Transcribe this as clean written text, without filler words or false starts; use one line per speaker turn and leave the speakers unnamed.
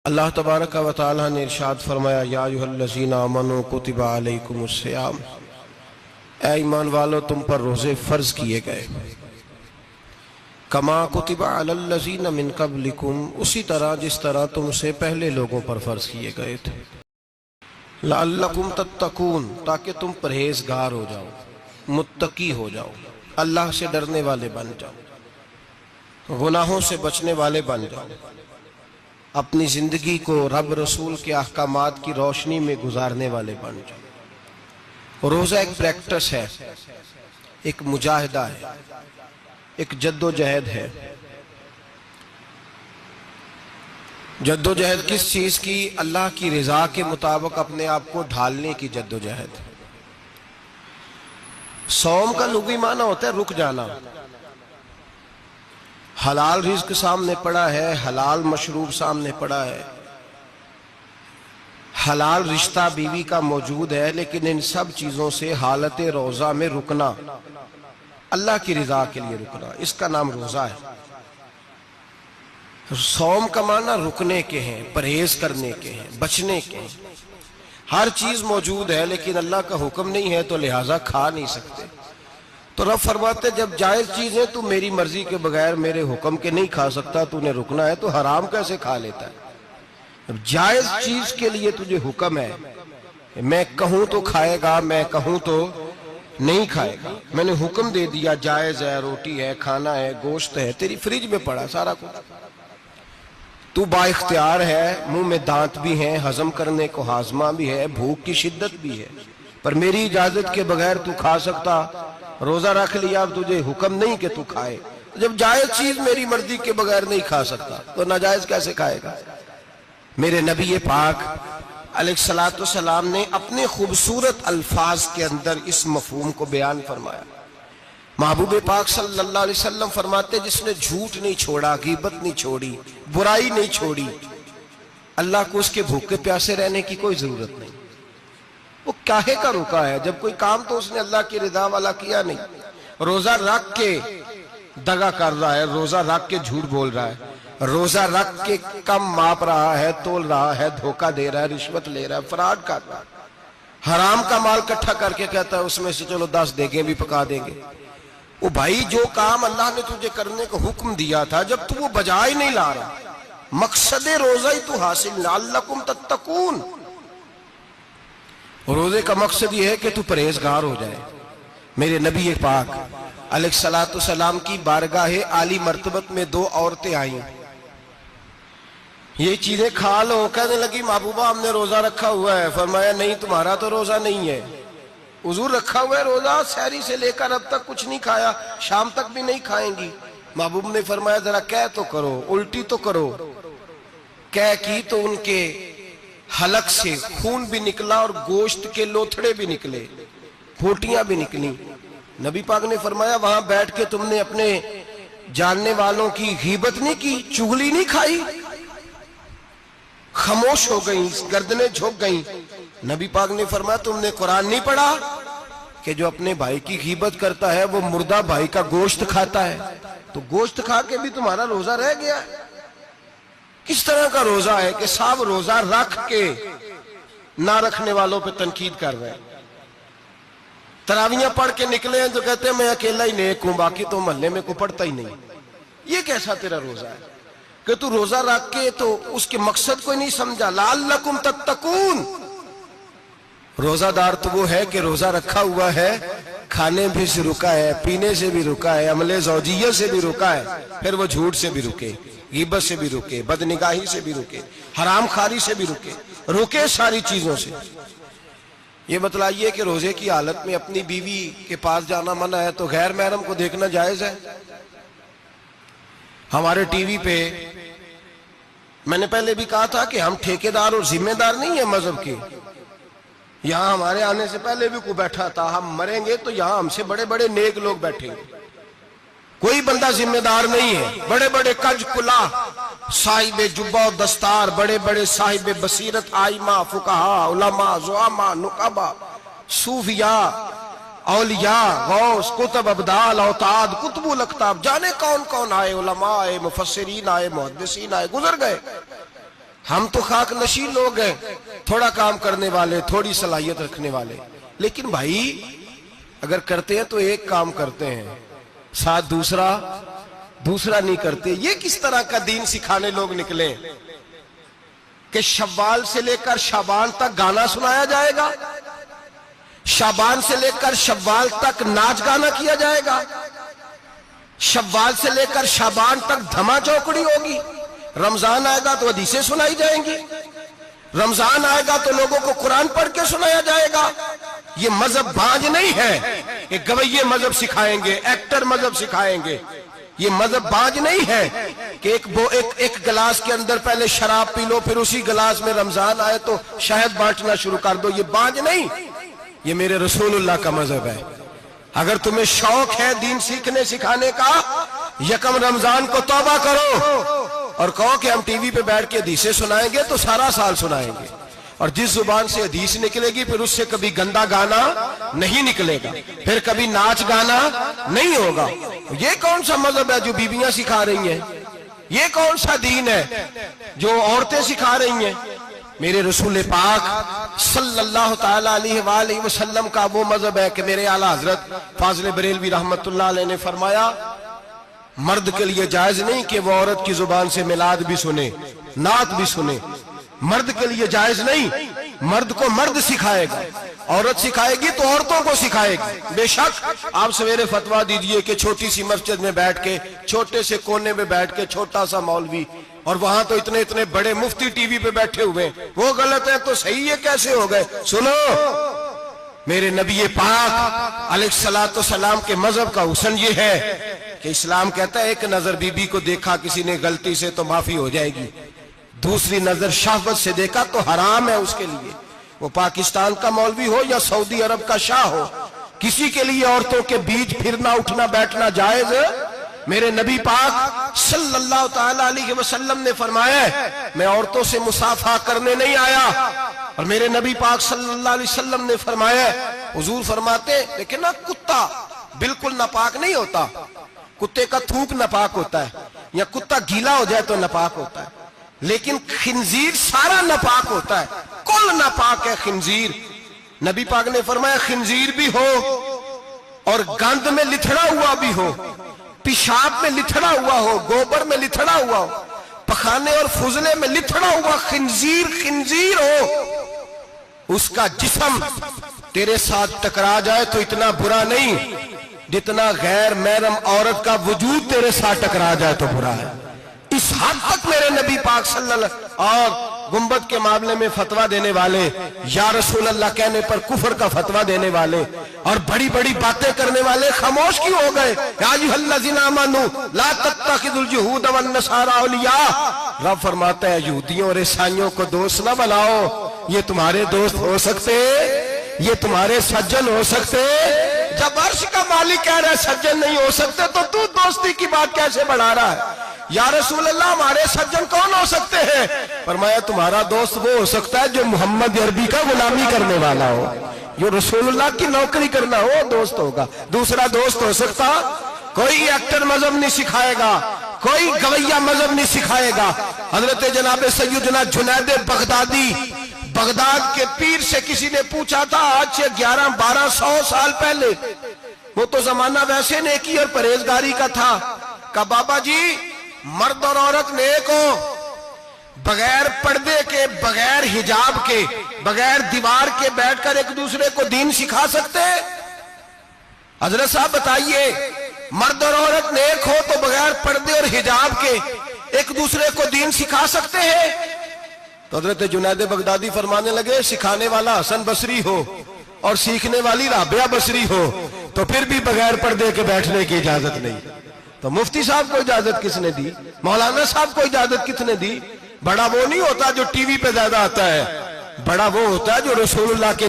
اللہ تبارک و تعالی نے ارشاد فرمایا یا ایھا الذین آمنوا کتب علیکم الصیام، اے ایمان والو تم پر روزے فرض کیے گئے، کما کتب علی الذین من قبلکم، اسی طرح جس طرح تم سے پہلے لوگوں پر فرض کیے گئے تھے، لعلکم تتقون، تاکہ تم پرہیزگار ہو جاؤ، متقی ہو جاؤ، اللہ سے ڈرنے والے بن جاؤ، گناہوں سے بچنے والے بن جاؤ، اپنی زندگی کو رب رسول کے احکامات کی روشنی میں گزارنے والے بن جاؤ۔ روزہ ایک پریکٹس ہے، ایک مجاہدہ ہے، ایک جد و جہد ہے۔ جد و جہد کس چیز کی؟ اللہ کی رضا کے مطابق اپنے آپ کو ڈھالنے کی جد و جہد۔ صوم کا لغوی معنی ہوتا ہے رک جانا، حلال رزق سامنے پڑا ہے، حلال مشروب سامنے پڑا ہے، حلال رشتہ بیوی کا موجود ہے، لیکن ان سب چیزوں سے حالت روزہ میں رکنا، اللہ کی رضا کے لیے رکنا، اس کا نام روزہ ہے۔ صوم کا معنی رکنے کے ہیں، پرہیز کرنے کے ہیں، بچنے کے ہیں۔ ہر چیز موجود ہے لیکن اللہ کا حکم نہیں ہے تو لہٰذا کھا نہیں سکتے۔ تو رب فرماتے جب جائز چیز ہے تو میری مرضی کے بغیر میرے حکم کے نہیں کھا سکتا، تو نے رکنا ہے تو حرام کیسے کھا لیتا ہے؟ اب جائز چیز کے لیے تجھے حکم ہے، میں کہوں تو کھائے گا، میں کہوں تو نہیں کھائے گا۔ میں نے حکم دے دیا جائز ہے، روٹی ہے، کھانا ہے، گوشت ہے، تیری فریج میں پڑا سارا کچھ، تو با اختیار ہے، منہ میں دانت بھی ہیں، ہضم کرنے کو ہاضمہ بھی ہے، بھوک کی شدت بھی ہے، پر میری اجازت کے بغیر تو کھا سکتا۔ روزہ رکھ لیا، اب تجھے حکم نہیں کہ تو کھائے۔ جب جائز چیز میری مرضی کے بغیر نہیں کھا سکتا تو ناجائز کیسے کھائے گا؟ میرے نبی پاک علیہ السلام نے اپنے خوبصورت الفاظ کے اندر اس مفہوم کو بیان فرمایا۔ محبوب پاک صلی اللہ علیہ وسلم فرماتے جس نے جھوٹ نہیں چھوڑا، غیبت نہیں چھوڑی، برائی نہیں چھوڑی، اللہ کو اس کے بھوکے پیاسے رہنے کی کوئی ضرورت نہیں۔ وہ کاہے کا رکا ہے؟ جب کوئی کام تو اس نے اللہ کی رضا والا کیا نہیں۔ روزہ رکھ کے دغا کر رہا ہے، روزہ رکھ کے جھوٹ بول رہا ہے، روزہ رکھ کے کم ماپ رہا ہے، تول رہا ہے، دھوکہ دے رہا ہے، رشوت لے رہا ہے، فراڈ کر رہا ہے، حرام کا مال کٹھا کر کے کہتا ہے اس میں سے چلو 10 دیگیں بھی پکا دیں گے۔ وہ بھائی جو کام اللہ نے تجھے کرنے کا حکم دیا تھا، جب تو وہ بجا ہی نہیں لا رہا، مقصد روزہ ہی تو حاصل، لعلکم تتقون۔ روزے کا مقصد یہ ہے کہ تو پرہیزگار ہو جائے۔ میرے نبی پاک علیہ السلام کی بارگاہ عالی مرتبت میں 2 عورتیں آئیں، یہ چیزیں کھا لو، کہنے لگی محبوبہ ہم نے روزہ رکھا ہوا ہے۔ فرمایا نہیں، تمہارا تو روزہ نہیں ہے، حضور رکھا ہوا ہے روزہ، سحری سے لے کر اب تک کچھ نہیں کھایا، شام تک بھی نہیں کھائیں گی۔ محبوب نے فرمایا ذرا کہہ تو کرو، الٹی تو کرو۔ کہہ کی تو ان کے حلق سے خون بھی نکلا اور گوشت کے لوتھڑے بھی نکلے، پھوٹیاں بھی نکلی۔ نبی پاک نے فرمایا وہاں بیٹھ کے تم نے اپنے جاننے والوں کی غیبت نہیں کی، چغلی نہیں کھائی؟ خاموش ہو گئیں، گردنیں جھک گئیں۔ نبی پاک نے فرمایا تم نے قرآن نہیں پڑھا کہ جو اپنے بھائی کی غیبت کرتا ہے وہ مردہ بھائی کا گوشت کھاتا ہے؟ تو گوشت کھا کے بھی تمہارا روزہ رہ گیا ہے۔ کس طرح کا روزہ ہے کہ صاحب روزہ رکھ کے نہ رکھنے والوں پہ تنقید کر رہے ہیں؟ تراویحاں پڑھ کے نکلے ہیں تو کہتے ہیں میں اکیلا ہی نیک ہوں، باقی تو محلے میں کوئی پڑھتا ہی نہیں۔ یہ کیسا تیرا روزہ ہے کہ تو روزہ رکھ کے تو اس کے مقصد کو نہیں سمجھا؟ لعلکم تتقون۔ روزہ دار تو وہ ہے کہ روزہ رکھا ہوا ہے، کھانے بھی سے رکا ہے، پینے سے بھی رکا ہے، عمل زوجیہ سے بھی رکا ہے، پھر وہ جھوٹ سے بھی رکے، غیبت سے بھی رکے، بدنگاہی سے بھی رکے، حرام خواری سے بھی رکے ساری چیزوں سے۔ یہ بتلائیے کہ روزے کی حالت میں اپنی بیوی کے پاس جانا منع ہے تو غیر محرم کو دیکھنا جائز ہے؟ ہمارے ٹی وی پہ میں نے پہلے بھی کہا تھا کہ ہم ٹھیکیدار اور ذمہ دار نہیں ہیں مذہب کے۔ یہاں ہمارے آنے سے پہلے بھی کوئی بیٹھا تھا، ہم مریں گے تو یہاں ہم سے بڑے بڑے نیک لوگ بیٹھیں گے، کوئی بندہ ذمہ دار نہیں ہے۔ بڑے بڑے کج کلا، صاحب جبہ و دستار، بڑے بڑے صاحب بصیرت، آئمہ، فقہاء، علماء، زعماء، نقباء، صوفیاء، اولیاء، غوث، کتب، ابدال، اوتاد، کتب الاقطاب، جانے کون کون آئے، علماء آئے، مفسرین آئے، محدثین آئے، گزر گئے۔ ہم تو خاک نشین لوگ ہیں، تھوڑا کام کرنے والے، تھوڑی صلاحیت رکھنے والے، لیکن بھائی اگر کرتے ہیں تو ایک کام کرتے ہیں، ساتھ دوسرا نہیں کرتے۔ یہ کس طرح کا دین سکھانے لوگ نکلے کہ شوال سے لے کر شعبان تک گانا سنایا جائے گا، شعبان سے لے کر شوال تک ناچ گانا کیا جائے گا، شوال سے لے کر شعبان تک دھما چوکڑی ہوگی، رمضان آئے گا تو حدیثیں سنائی جائیں گی، رمضان آئے گا تو لوگوں کو قرآن پڑھ کے سنایا جائے گا۔ یہ مذہب بانج نہیں ہے کہ گویے مذہب سکھائیں گے، ایکٹر مذہب سکھائیں گے۔ یہ مذہب بانج نہیں ہے کہ ایک گلاس کے اندر پہلے شراب پی لو، پھر اسی گلاس میں رمضان آئے تو شہد بانٹنا شروع کر دو۔ یہ بانج نہیں، یہ میرے رسول اللہ کا مذہب ہے۔ اگر تمہیں شوق ہے دین سیکھنے سکھانے کا، یکم رمضان کو توبہ کرو اور کہو کہ ہم ٹی وی پہ بیٹھ کے حدیثیں سنائیں گے تو سارا سال سنائیں گے، اور جس زبان سے حدیث نکلے گی پھر اس سے کبھی گندا گانا نہیں نکلے گا، پھر کبھی ناچ گانا نہیں ہوگا۔ یہ کون سا مذہب ہے جو بیویاں سکھا رہی ہیں؟ یہ کون سا دین ہے جو عورتیں سکھا رہی ہیں؟ میرے رسول پاک صلی اللہ تعالی علیہ وآلہ وسلم کا وہ مذہب ہے کہ میرے اعلیٰ حضرت فاضل بریلوی رحمت اللہ علیہ نے فرمایا، مرد کے لیے جائز نہیں کہ وہ عورت کی زبان سے میلاد بھی سنے، نعت بھی سنے۔ مرد کے لیے جائز نہیں، مرد کو مرد سکھائے گا، عورت سکھائے گی تو عورتوں کو سکھائے گی۔ بے شک آپ سویرے فتویٰ دیجئے کہ چھوٹی سی مسجد میں بیٹھ کے، چھوٹے سے کونے میں بیٹھ کے چھوٹا سا مولوی، اور وہاں تو اتنے بڑے مفتی ٹی وی پہ بیٹھے ہوئے، وہ غلط ہے تو صحیح یہ کیسے ہو گئے؟ سنو، میرے نبی پاک علیہ الصلوۃ والسلام کے مذہب کا حسن یہ ہے کہ اسلام کہتا ہے ایک نظر بی بی کو دیکھا کسی نے غلطی سے تو معافی ہو جائے گی، دوسری نظر شہوت سے دیکھا تو حرام ہے اس کے لیے، وہ پاکستان کا مولوی ہو یا سعودی عرب کا شاہ ہو، کسی کے لیے عورتوں کے بیچ پھرنا اٹھنا بیٹھنا جائز ہے۔ میرے نبی پاک صلی اللہ تعالی علیہ وسلم نے فرمایا ہے میں عورتوں سے مصافحہ کرنے نہیں آیا، اور میرے نبی پاک صلی اللہ علیہ وسلم نے فرمایا ہے، حضور فرماتے لیکن نا کتا بالکل ناپاک نہیں ہوتا، کتے کا تھوک ناپاک ہوتا ہے، یا کتا گیلا ہو جائے تو ناپاک ہوتا ہے، لیکن خنزیر سارا ناپاک ہوتا ہے، کل ناپاک ہے خنزیر۔ نبی پاک نے فرمایا خنزیر بھی ہو اور گند میں لتھڑا ہوا بھی ہو، پیشاب میں لتھڑا ہوا ہو، گوبر میں لتھڑا ہوا ہو، پخانے اور فضلے میں لتھڑا ہوا خنزیر ہو، اس کا جسم تیرے ساتھ ٹکرا جائے تو اتنا برا نہیں جتنا غیر محرم عورت کا وجود تیرے ساتھ ٹکرا جائے تو برا ہے۔ اس حد تک میرے نبی پاک صلی اللہ علیہ وسلم اور گنبد کے معاملے میں فتویٰ دینے والے، یا رسول اللہ کہنے پر کفر کا فتویٰ دینے والے اور بڑی بڑی باتیں کرنے والے خاموش کیوں ہو گئے؟ یا ایھا الذین آمنوا لا تتخذوا اليہود والنصارى اولیاء، رب فرماتا ہے یہودیوں اور عیسائیوں کو دوست نہ بناؤ، یہ تمہارے دوست ہو سکتے، یہ تمہارے سجن ہو سکتے؟ جب عرش کا مالک کہہ رہا ہے سجن نہیں ہو سکتے تو دوستی کی بات کیسے بڑھا رہا ہے؟ یا رسول اللہ ہمارے سجن کون ہو سکتے ہیں؟ فرمایا تمہارا دوست وہ ہو سکتا ہے جو محمد عربی کا غلامی کرنے والا ہو، جو رسول اللہ کی نوکری کرنا ہو دوست ہوگا۔ دوسرا دوست ہو سکتا؟ کوئی ایکٹر مذہب نہیں سکھائے گا، کوئی گویہ مذہب نہیں سکھائے گا۔ حضرت جناب سیدنا جنید بغدادی، بغداد کے پیر سے کسی نے پوچھا تھا آج سے 1100-1200 سال پہلے، وہ تو زمانہ ویسے نیکی اور پرہیزگاری کا تھا، کہا بابا جی مرد اور عورت نیک ہو، بغیر پردے کے، بغیر حجاب کے، بغیر دیوار کے بیٹھ کر ایک دوسرے کو دین سکھا سکتے؟ حضرت صاحب بتائیے، مرد اور عورت نیک ہو تو بغیر پردے اور حجاب کے ایک دوسرے کو دین سکھا سکتے ہیں؟ تو حضرت جنید بغدادی فرمانے لگے سکھانے والا حسن بصری ہو اور سیکھنے والی رابعہ بصری ہو تو پھر بھی بغیر پردے کے بیٹھنے کی اجازت نہیں۔ تو مفتی صاحب کو اجازت کس نے دی؟ مولانا صاحب کو اجازت کس نے دی؟ بڑا وہ نہیں ہوتا جو ٹی وی پہ زیادہ آتا ہے، بڑا وہ ہوتا ہے جو رسول اللہ کے